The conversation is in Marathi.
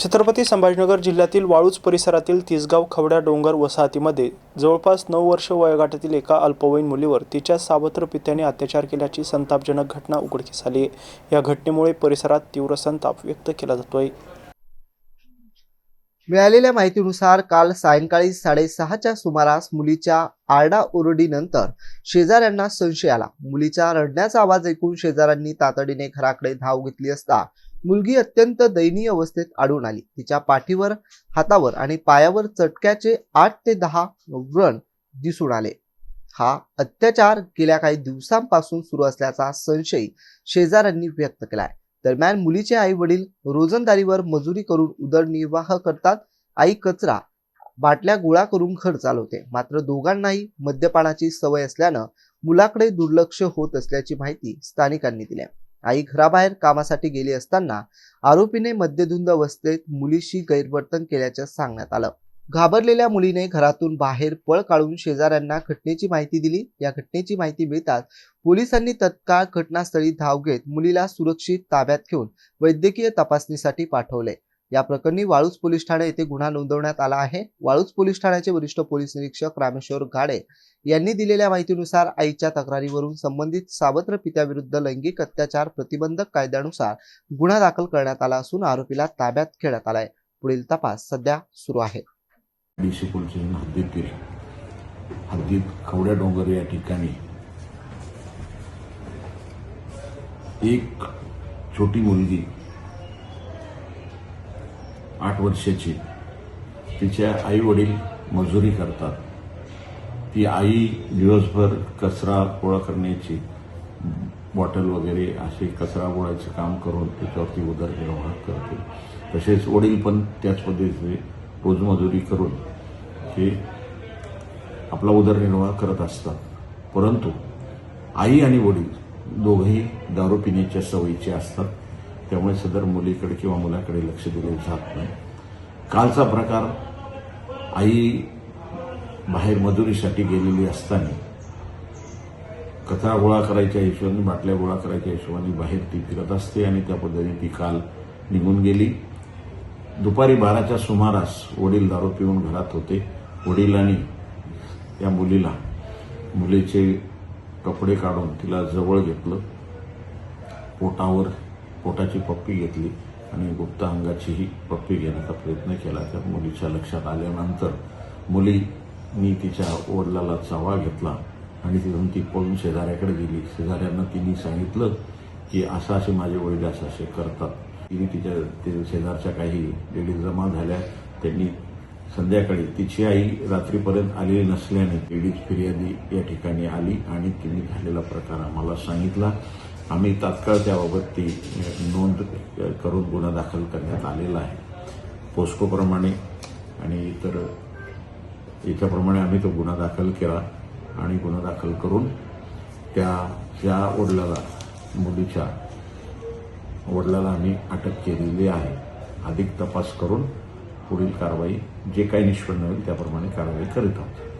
छत्रपती संभाजीनगर जिल्ह्यातील वाळूज परिसरातील तिसगाव खवड्या डोंगर वसाहतीमध्ये जवळपास 9 वर्ष वयोगटातील एका अल्पवयीन मुलीवर तिच्या सावत्र पित्याने अत्याचार केल्याची संतापजनक घटना उघडकीस आली आहे। या घटनेमुळे परिसरात तीव्र संताप व्यक्त केला जातोय। मिळालेल्या माहितीनुसार काल सायंकाळी 6:30च्या सुमारास मुलीच्या आरडाओरडीनंतर शेजाऱ्यांना संशय आला। मुलीचा रडण्याचा आवाज ऐकून शेजाऱ्यांनी तातडीने घराकडे धाव घेतली असता मुलगी अत्यंत दयनीय अवस्थेत आढळून आली। तिच्या पाठीवर, हातावर आणि पायावर चटक्याचे 8 ते 10 व्रण दिसून आले। हा अत्याचार गेल्या काही दिवसांपासून सुरू असल्याचा संशय शेजाऱ्यांनी व्यक्त केलाय। दरम्यान मुलीचे आई वडील रोजंदारीवर मजुरी करून उदरनिर्वाह करतात। आई कचरा बाटल्या गोळा करून घर चालवते। मात्र दोघांनाही मद्यपानाची सवय असल्यानं मुलाकडे दुर्लक्ष होत असल्याची माहिती स्थानिकांनी दिली। आई घराबाहेर कामासाठी गेली असताना आरोपीने मद्यधुंद अवस्थेत मुलीशी गैरवर्तन केल्याचे सांगण्यात आलं। घाबरलेल्या मुलीने घरातून बाहेर पळ काढून शेजाऱ्यांना घटनेची माहिती दिली। या घटनेची माहिती मिळताच पोलिसांनी तत्काळ घटनास्थळी धाव घेत मुलीला सुरक्षित ताब्यात घेऊन वैद्यकीय तपासणीसाठी पाठवले। या प्रकरणी वाळूज पोलीस ठाणे येथे गुन्हा नोंदवण्यात आला आहे। वाळूज पोलीस ठाण्याचे वरिष्ठ पोलीस निरीक्षक रामेश्वर गाडे यांनी दिलेल्या माहितीनुसार आईच्या तक्रारीवरून संबंधित सावत्र पित्याविरुद्ध लैंगिक अत्याचार प्रतिबंधक कायद्यानुसार गुन्हा दाखल करण्यात आला असून आरोपीला ताब्यात घेण्यात आलाय। पुढील तपास सध्या सुरू आहे। हद्दीत खवड्या डोंगर या ठिकाणी एक छोटी मुलगी 8 वर्षाची, तिच्या आई वडील मजुरी करतात। ती आई दिवसभर कचरा गोळा करण्याची, बॉटल वगैरे असे कचरा गोळाचं काम करून त्याच्यावरती उदरनिर्वाह करते। तसेच वडील पण त्याच पद्धतीने रोजमजुरी करून हे आपला उदरनिर्वाह करत असतात। परंतु आई आणि वडील दोघेही दारू पिण्याच्या सवयीचे असतात, त्यामुळे सदर मुलीकडे किंवा मुलाकडे लक्ष दिले जात नाही। कालचा प्रकार, आई बाहेर मजुरीसाठी गेलेली असताना कचरा गोळा करायच्या हिशोबाने, बाटल्या गोळा करायच्या हिशोबाने बाहेर ती फिरत असते आणि त्या पद्धतीने ती काल निघून गेली। दुपारी 12च्या सुमारास वडील दारू पिऊन घरात होते। वडिलांनी त्या मुलीचे कपडे काढून तिला जवळ घेतलं, पोटाची पप्पी घेतली आणि गुप्त अंगाचीही पप्पी घेण्याचा प्रयत्न केला। त्या मुलीच्या लक्षात आल्यानंतर मुलीनी तिच्या वडिलाला चावा घेतला आणि तिथून ती पळून शेजाऱ्याकडे गेली। शेजाऱ्यांना तिने सांगितलं की असे माझे वडील असे करतात। तिने तिच्या शेजारच्या काही लेडीज जमा झाल्या। त्यांनी संध्याकाळी, तिची आई रात्रीपर्यंत आलेली नसल्याने लेडीज फिर्यादी या ठिकाणी आली आणि तिने झालेला प्रकार आम्हाला सांगितला। आम्ही तात्काळ त्याबाबत ती नोंद करून गुन्हा दाखल करण्यात आलेला आहे। पोस्कोप्रमाणे आणि इतर याच्याप्रमाणे आम्ही तो गुन्हा दाखल केला आणि गुन्हा दाखल करून त्या मुलीच्या वडिलाला आम्ही अटक केलेली आहे। अधिक तपास करून पुढील कारवाई जे काही निष्पन्न होईल त्याप्रमाणे कारवाई करीत आहोत।